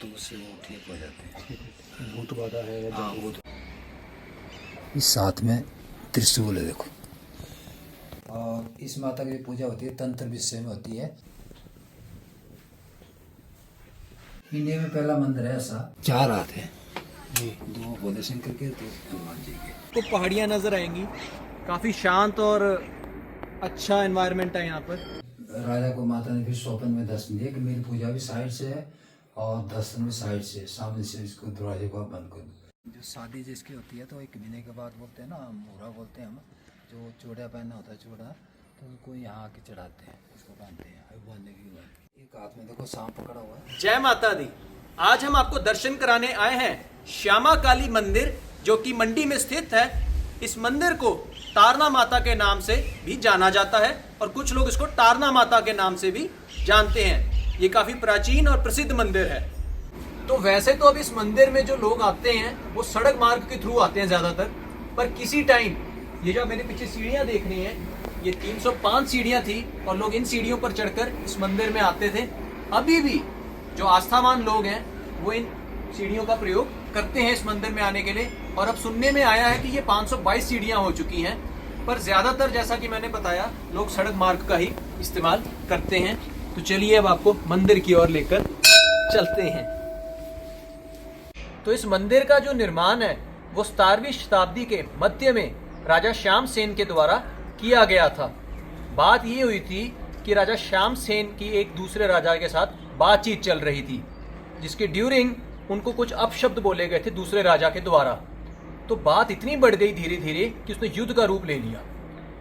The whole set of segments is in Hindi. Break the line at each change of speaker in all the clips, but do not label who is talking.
तो उससे वो ठीक हो जाते हैं।
भूत बाधा है या
हाँ वो इस साथ में त्रिशूल है देखो। और इस माता की पूजा होती है तंत्र विषय में होती है। इंडिया में पहला मंदिर है ऐसा। 4 हाथ है जी, 2 भोले शंकर के, 2 हनुमान जी के।
तो पहाड़ियाँ नज़र आएंगी, काफ़ी शांत और अच्छा एनवायरनमेंट है यहाँ पर।
राजा को माता ने फिर स्वप्न में दर्शन दिया कि मेरी पूजा भी साइड से है और दर्शन भी साइड से है, सामने से इसको दरवाजे को आप बंद कर दो। जो शादी जिसकी होती है तो 1 महीने के बाद बोलते हैं ना, मोहरा बोलते हैं हम, जो चूड़ा पहनना होता है चूड़ा, तो उनको यहाँ आके चढ़ाते हैं, इसको बांधते हैं। अभी बांधने की बात, एक हाथ में देखो सांप पकड़ा हुआ है।
जय माता दी। आज हम आपको दर्शन कराने आए हैं श्यामा काली मंदिर, जो कि मंडी में स्थित है। इस मंदिर को तारना माता के नाम से भी जाना जाता है और कुछ लोग इसको तारना माता के नाम से भी जानते हैं। ये काफी प्राचीन और प्रसिद्ध मंदिर है। तो वैसे तो अब इस मंदिर में जो लोग आते हैं वो सड़क मार्ग के थ्रू आते हैं ज्यादातर, पर किसी टाइम ये जो मेरे पीछे सीढ़ियां देख रही हैं, ये 305 सीढ़ियां थी और लोग इन सीढ़ियों पर चढ़कर इस मंदिर में आते थे। अभी भी जो आस्थावान लोग हैं वो इन सीढ़ियों का प्रयोग करते हैं इस मंदिर में आने के लिए। और अब सुनने में आया है कि ये 522 सीढ़ियां हो चुकी हैं, पर ज्यादातर जैसा कि मैंने बताया लोग सड़क मार्ग का ही इस्तेमाल करते हैं। तो चलिए अब आपको मंदिर की ओर लेकर चलते हैं। तो इस मंदिर का जो निर्माण है वो 17वीं शताब्दी के मध्य में राजा श्याम सेन के द्वारा किया गया था। बात ये हुई थी कि राजा श्याम सेन की एक दूसरे राजा के साथ बातचीत चल रही थी, जिसके ड्यूरिंग उनको कुछ अपशब्द बोले गए थे दूसरे राजा के द्वारा। तो बात इतनी बढ़ गई धीरे धीरे कि उसने युद्ध का रूप ले लिया।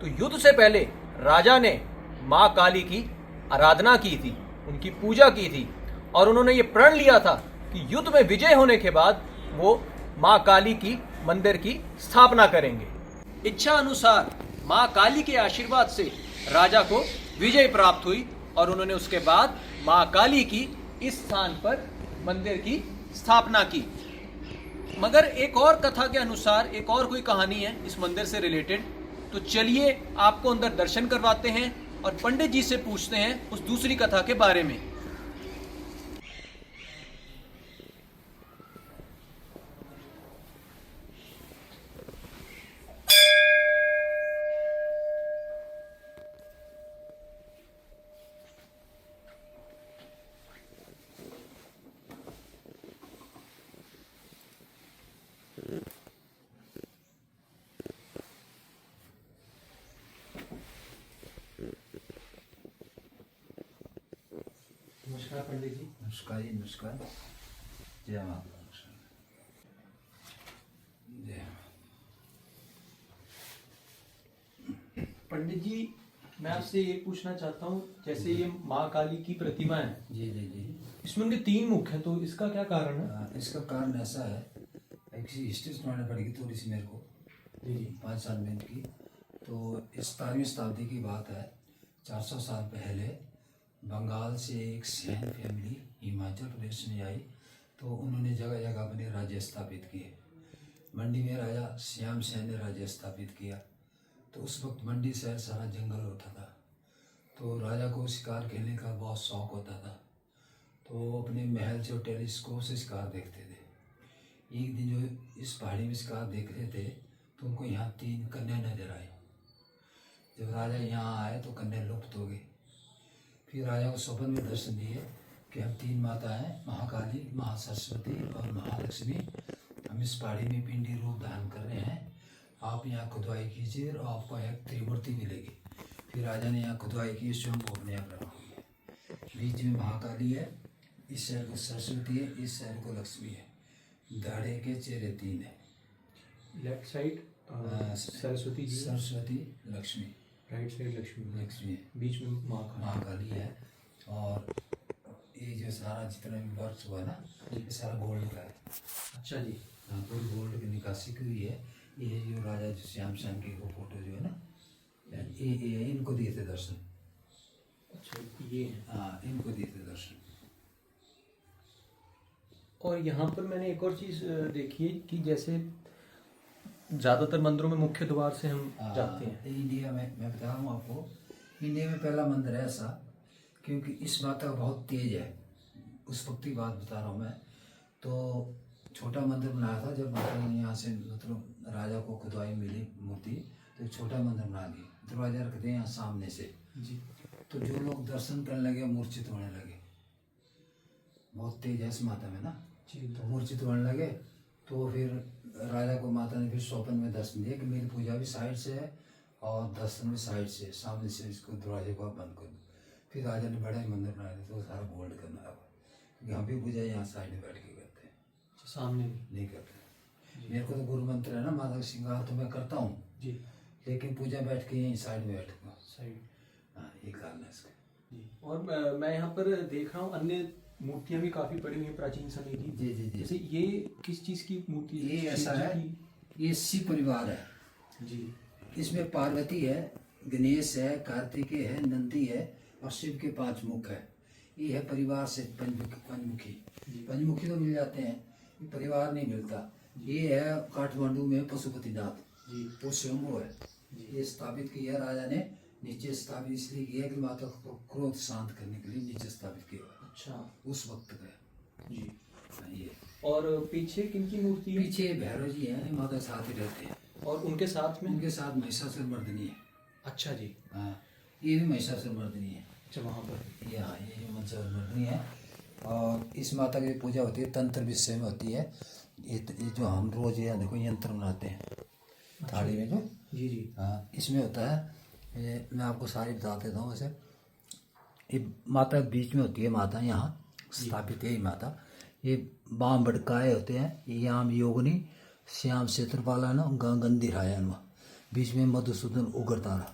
तो युद्ध से पहले राजा ने माँ काली की आराधना की थी, उनकी पूजा की थी, और उन्होंने ये प्रण लिया था कि युद्ध में विजय होने के बाद वो माँ काली की मंदिर की स्थापना करेंगे। इच्छा अनुसार माँ काली के आशीर्वाद से राजा को विजय प्राप्त हुई और उन्होंने उसके बाद माँ काली की इस स्थान पर मंदिर की स्थापना की। मगर एक और कथा के अनुसार एक और कोई कहानी है इस मंदिर से रिलेटेड। तो चलिए आपको अंदर दर्शन करवाते हैं और पंडित जी से पूछते हैं उस दूसरी कथा के बारे में। नमस्कार पंडित जी।
नमस्कार जी, नमस्कार। जय माता। जय
पंडित जी, मैं आपसे ये पूछना चाहता हूँ, जैसे ये माँ काली की प्रतिमा है,
जी जी जी।
इसमें उनके 3 मुख हैं, तो इसका क्या कारण है?
इसका कारण ऐसा है, एक हिस्ट्री सुनानी पड़ेगी थोड़ी सी मेरे को।
जी जी।
5 साल में की। तो इस 17वीं शताब्दी की बात है। 400 साल पहले बंगाल से एक सैन फैमिली हिमाचल प्रदेश में आई, तो उन्होंने जगह जगह अपने राज्य स्थापित किए। मंडी में राजा श्याम सेन ने राज्य स्थापित किया। तो उस वक्त मंडी शहर सारा जंगल होता था, तो राजा को शिकार खेलने का बहुत शौक होता था। तो वो अपने महल से टेलीस्कोप से शिकार देखते थे। एक दिन जो इस पहाड़ी में शिकार देख रहे थे, तो उनको यहाँ 3 कन्या नजर आई। जब राजा यहाँ आए तो कन्या लुप्त हो गई। फिर राजा को स्वप्न में दर्शन दिए कि हम 3 माता हैं, महाकाली, महासरस्वती और महालक्ष्मी। हम इस पहाड़ी में पिंडी रूप धारण कर रहे हैं। आप यहाँ खुदवाई कीजिए और आपको एक त्रिमूर्ति मिलेगी। फिर राजा ने यहाँ खुदवाई की, स्वयं को अपने आप रखा। बीच में महाकाली है, इस शहर को सरस्वती है, इस शहर को लक्ष्मी है। दाढ़े के चेहरे 3 है।
Left side Saraswati ji,
Saraswati, Lakshmi.
Right side Lakshmi,
Lakshmi,
बीच में
महाकाली है। और ये जो सारा जितना भी वर्क हुआ ना, ये सारा गोल्ड का है।
अच्छा जी।
हाँ, पूरी गोल्ड की निकासी की हुई है। ये जो राजा जो श्याम सेन की वो फोटो जो है ना, ये इनको दिए थे दर्शन।
अच्छा, ये है।
हाँ, इनको दिए थे दर्शन।
और यहाँ पर मैंने एक और चीज़ देखी है कि जैसे ज़्यादातर मंदिरों में मुख्य द्वार से हम जाते हैं।
इंडिया में मैं बता रहा हूँ आपको, इंडिया में पहला मंदिर है ऐसा, क्योंकि इस माता का बहुत तेज है। उस वक्त की बात बता रहा हूँ मैं। तो छोटा मंदिर बनाया था जब माता ने यहाँ से मतलब राजा को खुदवाई मिली मूर्ति, तो एक छोटा मंदिर बना दी, दरवाजा रख दिया यहाँ सामने से
जी।
तो जो लोग दर्शन करने लगे मूर्छित होने लगे, बहुत तेज है इस माता में ना,
जी।
तो मूर्छित होने लगे। तो फिर राजा को माता ने फिर स्वप्न में दर्शन दिया कि मेरी पूजा भी साइड से है और दर्शन भी साइड से, सामने से इसको दरवाजे को आप बंद कर दो। फिर राजा ने बड़ा ही मंदिर बनाया था, तो सारा गोल्ड का बनाया हुआ, क्योंकि हम भी पूजा यहाँ साइड में बैठ के करते हैं,
सामने
नहीं करते। मेरे को तो गुरु मंत्र है ना माता का श्रृंगार तो मैं करता हूँ
जी,
लेकिन पूजा बैठ के यहीं साइड में बैठूंगा।
साइड।
हाँ, ये कारण है इसका।
जी। और मैं यहाँ पर देख रहा हूँ अन्य मूर्तियाँ भी काफी पड़ी हुई हैं प्राचीन समय की।
जी जी जी।
जैसे ये किस चीज की मूर्ति है?
ये ऐसा
शिव जी
है,
की?
ये शिव परिवार है।
जी।
इसमें पार्वती है, गणेश है, कार्तिकेय है, नंदी है और शिव के 5 मुख है। ये है परिवार से पंचमुखी। पंचमुखी तो मिल जाते हैं, ये परिवार नहीं मिलता। ये है काठमांडू में पशुपतिनाथ
जी।
वो स्वयं है। ये स्थापित किया राजा ने, नीचे स्थापित इसलिए किया कि माता को क्रोध शांत करने के लिए नीचे स्थापित किया।
अच्छा।
उस वक्त का
जी।
ये।
और पीछे किनकी मूर्ति है?
पीछे भैरव जी हैं, माता साथ ही रहते हैं।
और उनके साथ में?
उनके साथ महिषासुर मर्दिनी है।
अच्छा जी।
हाँ, ये भी महिषासुर मर्दिनी है।
अच्छा, वहाँ पर
ये हाँ, ये महिषासुर मर्दिनी है। और इस माता की पूजा होती है तंत्र विषय में होती है। ये जो हम रोज ये देखो यंत्र बनाते हैं थाली में जो,
जी जी।
हाँ, इसमें होता है। ये मैं आपको सारी बता देता हूँ। वैसे ये माता बीच में होती है, माता यहाँ स्थापित है। ये माता, ये बाम बड़काए होते हैं, ये आम योगनी, श्याम क्षेत्रपाला न गंदी रायन, बीच में मधुसूदन उग्रतारा,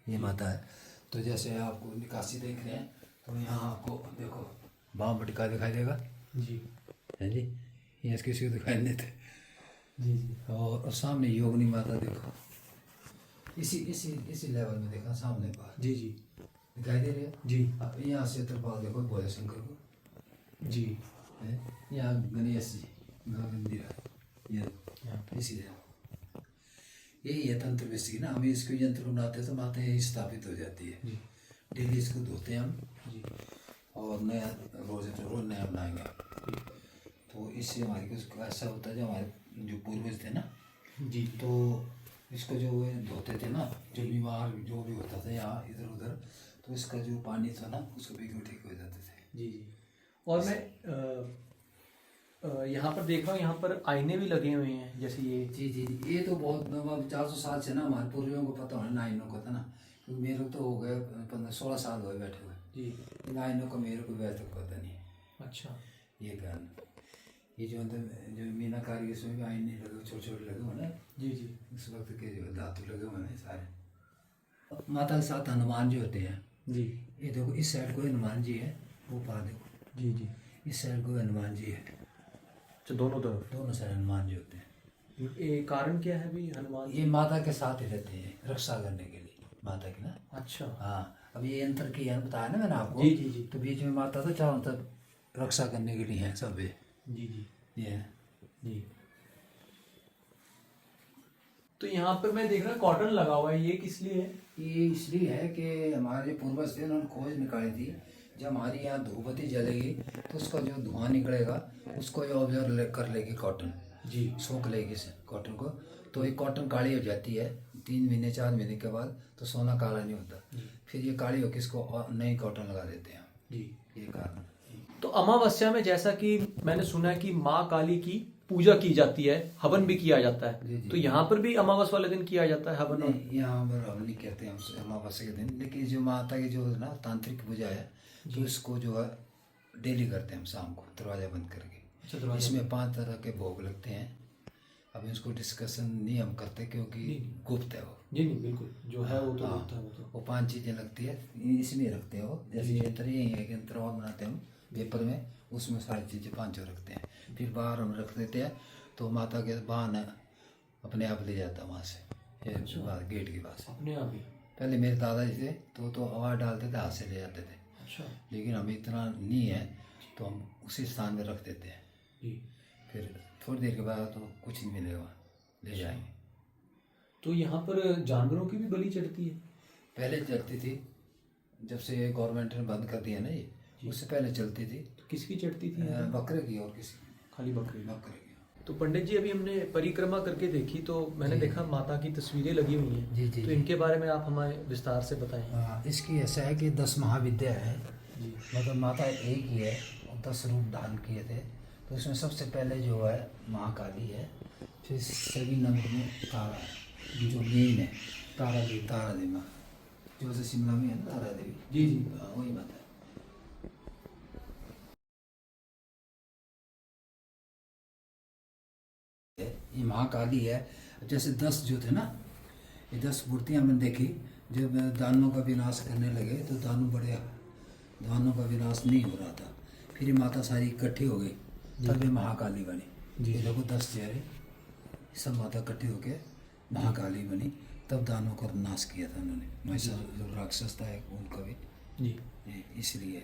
ये माता है। तो जैसे आपको निकासी देख रहे हैं तो यहाँ आपको देखो बाम बड़का दिखाई देगा
जी।
है जी, ये किसी को दिखाई नहीं देते।
जी जी।
और सामने योगनी माता देखो, इसी लेवल में देखा सामने बाहर
जी जी।
दिखाई दे रही है
जी।
अब यहाँ क्षेत्रपाल देखो भोले शंकर को
जी।
है, यहाँ गणेश जी मंदिर है, ये इसीलिए यही है तंत्र विषय ना। हम इसको यंत्र बनाते हैं तो माता यही स्थापित हो जाती है।
जी।
डेली इसको धोते हैं हम
जी।
और नया रोज नया बनाएंगे। तो इससे हमारे कुछ ऐसा होता है, जो हमारे जो पूर्वज थे ना
जी,
तो इसको जो वे धोते थे ना, जो बीमार जो भी होता था यहाँ इधर उधर, तो इसका जो पानी था ना उसको पी के ठीक हो जाते थे।
जी जी। और मैं यहाँ पर देख रहा हूँ, यहाँ पर आईने भी लगे हुए हैं जैसे ये।
जी जी जी, ये तो बहुत 400 साल से ना हमारे पूर्वजों को पता होना, नाइनों को था ना, क्योंकि मेरे को तो हो गए 15-16 साल हो गए बैठे हुए।
जी।
नाइनों को मेरे को वैसे तक पता नहीं है।
अच्छा।
ये कारण ये जो जो मीनाकारी इसमें भी आईने लगे, छोटे छोटे लगे हुए ना।
जी जी।
उस वक्त के जो धातु लगे हुए हैं सारे। माता के साथ हनुमान जी होते हैं।
जी।
ये देखो इस साइड को हनुमान जी है, वो पा देखो
जी जी।
इस साइड को हनुमान जी है,
अच्छा, दोनों तरफ।
दोनों साइड हनुमान जी होते हैं।
ये कारण क्या है भी हनुमान?
ये माता के साथ ही रहते हैं रक्षा करने के लिए माता की ना।
अच्छा।
हाँ, अब ये यंत्र की है बताया ना मैंने आपको।
जी जी जी।
तो बीच में माता तो चारों तरफ रक्षा करने के लिए है सब ये।
जी जी।
ये है।
जी। तो यहाँ पर मैं देख रहा हूँ कॉटन लगा हुआ है, ये किस लिए है?
ये इसलिए है कि हमारे जो पूर्वज थे उन्होंने खोज निकाली थी, जब हमारी यहाँ धूपबत्ती जलेगी तो उसका जो धुआं निकलेगा उसको ये ऑब्जर्व कर लेगी कॉटन।
जी।
सोख लेगी इसे कॉटन को, तो ये कॉटन काली हो जाती है 3 महीने 4 महीने के बाद, तो सोना काला नहीं होता। फिर ये काली होकर इसको नई कॉटन लगा देते हैं।
जी।
ये कारण।
तो अमावस्या में जैसा कि मैंने सुना है कि माँ काली की पूजा की जाती है, हवन भी किया जाता
जी,
है,
जी।
तो यहाँ पर भी अमावस्या वाले दिन किया जाता है हवन?
नहीं, यहाँ पर हम नहीं कहते हम अमावस्या के दिन, लेकिन जो माता की जो ना तांत्रिक पूजा है तो इसको जो है डेली करते हैं हम शाम को दरवाजा बंद करके।
अच्छा, दरवाजा।
इसमें 5 तरह के भोग लगते हैं। अब इसको डिस्कशन नहीं हम करते क्योंकि गुप्त है वो।
जी नहीं, बिल्कुल जो है वो तो
हाँ,
होता है वो तो।
वो 5 चीज़ें लगती है, इसमें रखते हैं वो। जैसे यंत्र यही है कि यंत्र और बनाते हैं हम पेपर में, उसमें सारी चीज़ें 5 रखते हैं। फिर बाहर हम रख देते हैं, तो माता के वाहन अपने आप ले जाता है वहाँ से, गेट के पास।
अपने आप ही?
पहले मेरे दादाजी थे तो आवाज़ डालते थे, हाथ से ले जाते थे।
अच्छा।
लेकिन हमें इतना नहीं है तो हम उसी स्थान में रख देते हैं।
जी।
फिर थोड़ी देर के बाद तो कुछ नहीं मिलेगा, ले जाएंगे।
तो यहाँ पर जानवरों की भी बलि चढ़ती है?
पहले चलती थी, जब से गवर्नमेंट ने बंद कर दिया ना ये, उससे पहले चलती थी।
तो किसकी चढ़ती थी?
बकरे की और किसी
खाली बकरी।
बकरे की।
तो पंडित जी अभी हमने परिक्रमा करके देखी तो मैंने देखा माता की तस्वीरें लगी हुई हैं।
जी, जी,
तो
जी।
इनके बारे में आप हमें विस्तार से बताएं।
इसकी ऐसा है कि 10 महाविद्या है,
जी
मतलब माता एक ही है और 10 रूप धारण किए थे। तो उसमें सबसे पहले जो है महाकाली है, फिर सभी नंबर में तारा है, जो मेन है तारा देवी माँ, जो से शिमला में है ना तारा देवी।
जी जी।
वही बात है। ये महाकाली है। जैसे 10 जो थे ना, ये 10 मूर्तियाँ मैंने देखी। जब दानवों का विनाश करने लगे तो दानवों का विनाश नहीं हो रहा था, फिर ये माता सारी इकट्ठी हो गई, तब ये महाकाली बनी। ये देखो 10 चेहरे, सब माता इकट्ठी होके महाकाली बनी। तब दानवों का नाश किया था उन्होंने। महिषासुर जो राक्षस था एक, उनका भी
जी।
इसलिए।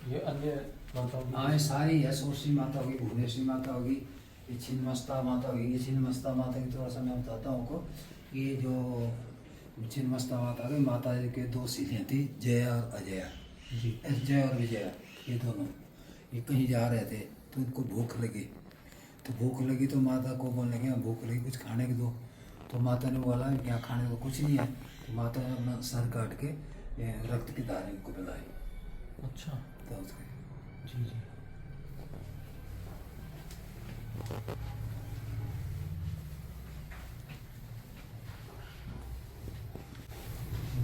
ये अन्य माताओं की।
हाँ, ये सारी है। सोरसी माता होगी, भुवनेश्वरी माता होगी, ये छिन्नमस्ता माता होगी। ये छिन्नमस्ता माता की थोड़ा सा मैं बताता हूँ आपको। ये जो छिन्नमस्ता माता की माता जी के 2 सीढ़ियाँ थी, जया और अजया।
जी
जय और विजया, ये दोनों। ये कहीं जा रहे थे तो उनको भूख लगी। तो माता को बोलने लगे भूख लगी, कुछ खाने को दो। तो माता ने बोला कि यहाँ खाने को कुछ नहीं है। तो माता ने अपना सर काट के रक्त की धारा को पिलाई।
अच्छा।
तो उसके
जी जी।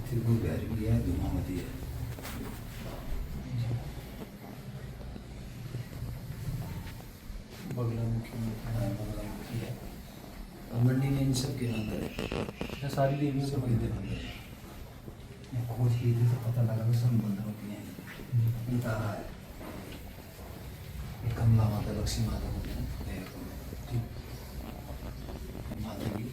त्रिभुवन भैरवी है, धूमावती है।
बगलामुखी में
बगलामुखी है। और मंडी में इन सब के अंदर है।
ये सारी देवियों
सब
के
के
मंदिर
अंदर है। खोज की थी तो पता लगा कि सब मंदिरों की हैं। ये तारा है, ये कमला माता, लक्ष्मी माता को
जी।
माता की।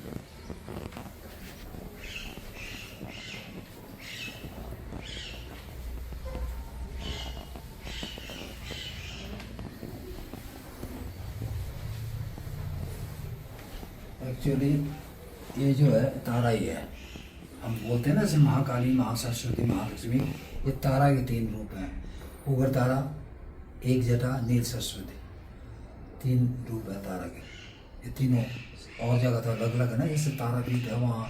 एक्चुअली ये जो है तारा ही है। हम बोलते हैं ना जैसे महाकाली, महासरस्वती, महालक्ष्मी, ये तारा के 3 रूप हैं। उग्र तारा, एक जटा, नील सरस्वती, 3 रूप है तारा के। ये तीनों और जगह तो अलग अलग है ना, जैसे तारापीठ है वहाँ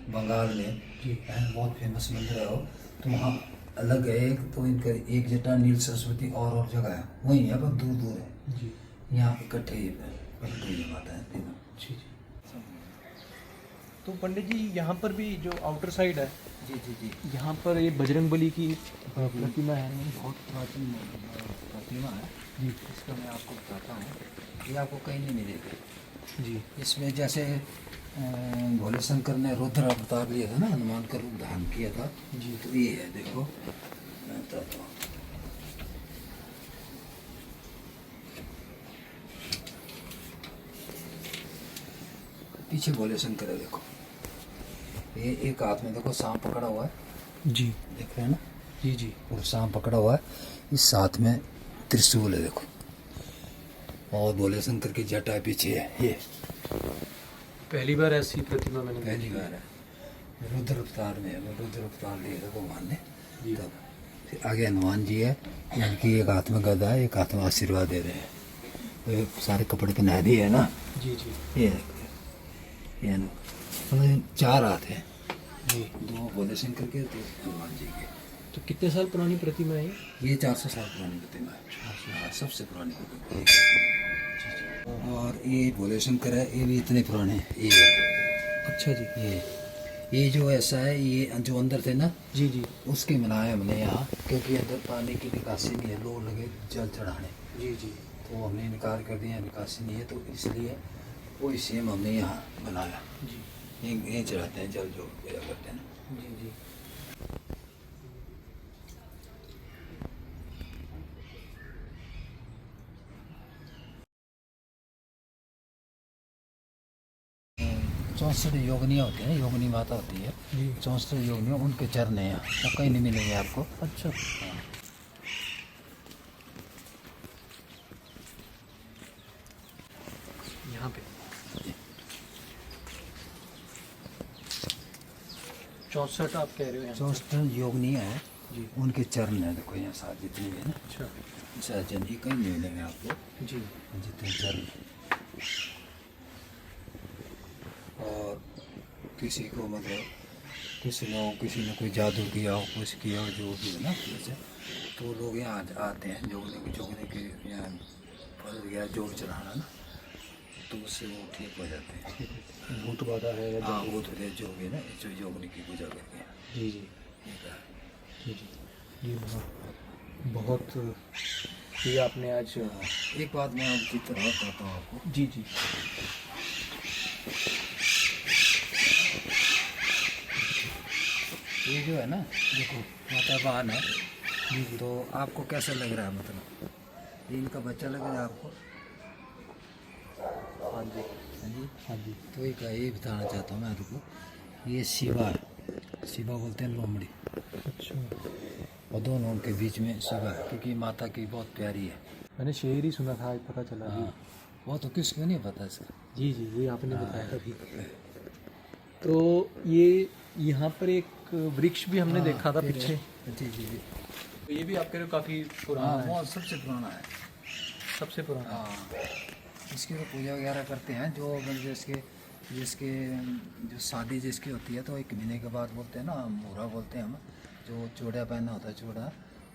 बंगाल में है, बहुत फेमस मंदिर है वो। तो वहाँ अलग है एक, तो इनका एक जटा, नील सरस्वती और जगह है, वहीं है पर दूर दूर है।
जी
यहाँ इकट्ठे ही माता है तीनों।
जी जी। तो पंडित जी यहाँ पर भी जो आउटर साइड है,
जी जी जी।
यहाँ पर ये बजरंगबली की प्रतिमा है।
बहुत प्राचीन प्रतिमा है
जी
इसका मैं आपको बताता हूँ। ये आपको कहीं नहीं मिलेगी।
जी
इसमें जैसे भोले शंकर ने रुद्र अवतार लिया था ना, हनुमान का रूप धारण किया था।
जी।
तो ये है, देखो मैं बताता हूँ। पीछे भोले शंकर है, देखो। ये एक हाथ में देखो सांप पकड़ा हुआ है,
जी
देख रहे हैं ना।
जी जी।
और सांप पकड़ा हुआ है, इस हाथ में त्रिशूल है, देखो। और भोले शंकर की जटा पीछे है। ये
पहली बार ऐसी प्रतिमा मैंने
पहली बार है, रुद्र अवतार में है। रुद्र अवतार लिया था भगवान ने
जी।
तब। फिर आगे हनुमान जी है, इनकी एक हाथ में गदा है, एक हाथ में आशीर्वाद दे रहे हैं। तो ये सारे कपड़े पहना दिए है ना।
जी जी
ये मतलब 4 हाथ हैं,
जी।
2 भोले शंकर के, 2 हनुमान जी के।
तो कितने साल पुरानी प्रतिमा है ये?
ये 400 साल पुरानी प्रतिमा है। हाँ, सबसे पुरानी प्रतिमा है। और ये भोले शंकर है, ये भी इतने पुराने हैं। ये
अच्छा जी।
ये जो ऐसा है, ये जो अंदर थे ना,
जी जी
उसके बनाया हमने यहाँ, क्योंकि अंदर पानी की निकासी नहीं है, लोग लगे जल चढ़ाने।
जी जी।
तो हमने इनकार कर दिया, निकासी नहीं है, तो इसलिए वही सेम हमने यहाँ बनाया।
जी
ये चढ़ाते हैं जल, जो पूजा करते हैं ना।
जी जी।
चौंसठ योगनियाँ होती है ना, योगनी माता होती है,
जी।
64 योगनियाँ, उनके चरण हैं यहाँ। तो कहीं नहीं मिलेंगे आपको।
अच्छा। यहाँ पे 64 आप कह रहे हो यहाँ?
64 योगिनी है,
जी
उनके चरण है, देखो यहाँ साथ जितने भी है ना,
अच्छा
सहजन ही कहीं मिलेंगे आपको,
जी
जितने चरण। और किसी को मतलब किसी ने कोई जादू किया हो, कुछ किया हो, जो भी है ना, जैसे तो लोग यहाँ आते हैं जोगने के यहाँ फल वगैरह जो भी चढ़ाना ना, तो उससे वो ठीक हो जाते हैं।
भूत बाधा है या
हाँ, वो तो जो भी है ना, जो जोगने की पूजा करके हैं।
जी जी
ठीक है।
जी जी ये बहुत ये आपने आज
एक बात मैं अब चित्र और कहता हूँ आपको।
जी जी
ये जो है ना, देखो माता बहन है, तो आपको कैसा लग रहा है, मतलब ये इनका बच्चा लग रहा है आपको?
हाँ जी
हाँ जी।
हाँ जी
तो एक ये बताना चाहता हूँ मैं आपको, ये शिवा है, शिवा बोलते हैं लोमड़ी,
अच्छा
और दोनों उनके बीच में शिवा है, क्योंकि माता की बहुत प्यारी है।
मैंने शेर ही सुना था, आज पता चला जी।
हाँ, वो तो किसको नहीं पता इसका।
जी जी ये आपने बताया अभी। तो ये यहाँ पर एक वृक्ष भी हमने देखा था पीछे।
जी जी जी।
तो ये भी आप कह रहे हो काफ़ी पुराना
हाँ,
है,
बहुत सबसे पुराना है।
सबसे पुराना।
हाँ, इसकी तो पूजा वगैरह करते हैं, जो मतलब जिसके जिसके जो शादी जिसकी होती है, तो 1 महीने के बाद बोलते हैं ना, मोहरा बोलते हैं हम, जो चूड़ा पहनना होता है, चूड़ा,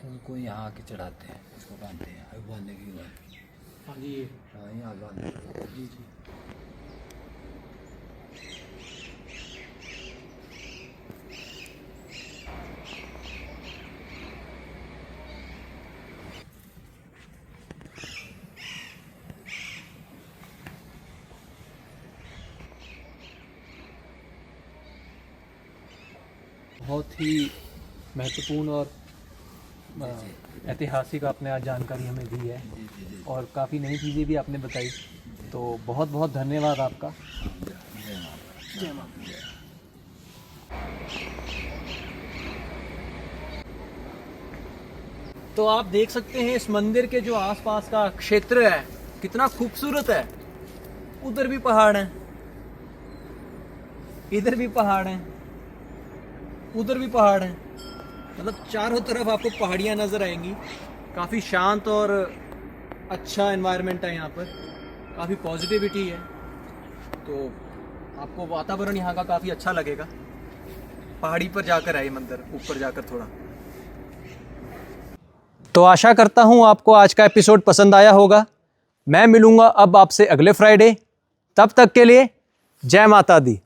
तो उनको यहाँ आके चढ़ाते हैं, उसको बांधते हैं, अब बांधने की बात।
हाँ जी ये
हाँ, यहाँ बांधते हैं।
जी जी बहुत ही महत्वपूर्ण और ऐतिहासिक आपने आज जानकारी हमें दी है,
जी जी जी।
और काफ़ी नई चीज़ें भी आपने बताई, तो बहुत बहुत धन्यवाद आपका।
जय माता।
जय माता। तो आप देख सकते हैं इस मंदिर के जो आसपास का क्षेत्र है कितना खूबसूरत है। उधर भी पहाड़ हैं, इधर भी पहाड़ हैं, उधर भी पहाड़ हैं, मतलब चारों तरफ आपको पहाड़ियाँ नज़र आएंगी। काफ़ी शांत और अच्छा एनवायरनमेंट है यहाँ पर, काफ़ी पॉजिटिविटी है, तो आपको वातावरण यहाँ का काफ़ी अच्छा लगेगा। पहाड़ी पर जाकर है ये मंदिर, ऊपर जाकर थोड़ा। तो आशा करता हूँ आपको आज का एपिसोड पसंद आया होगा। मैं मिलूँगा अब आपसे अगले फ्राइडे, तब तक के लिए जय माता दी।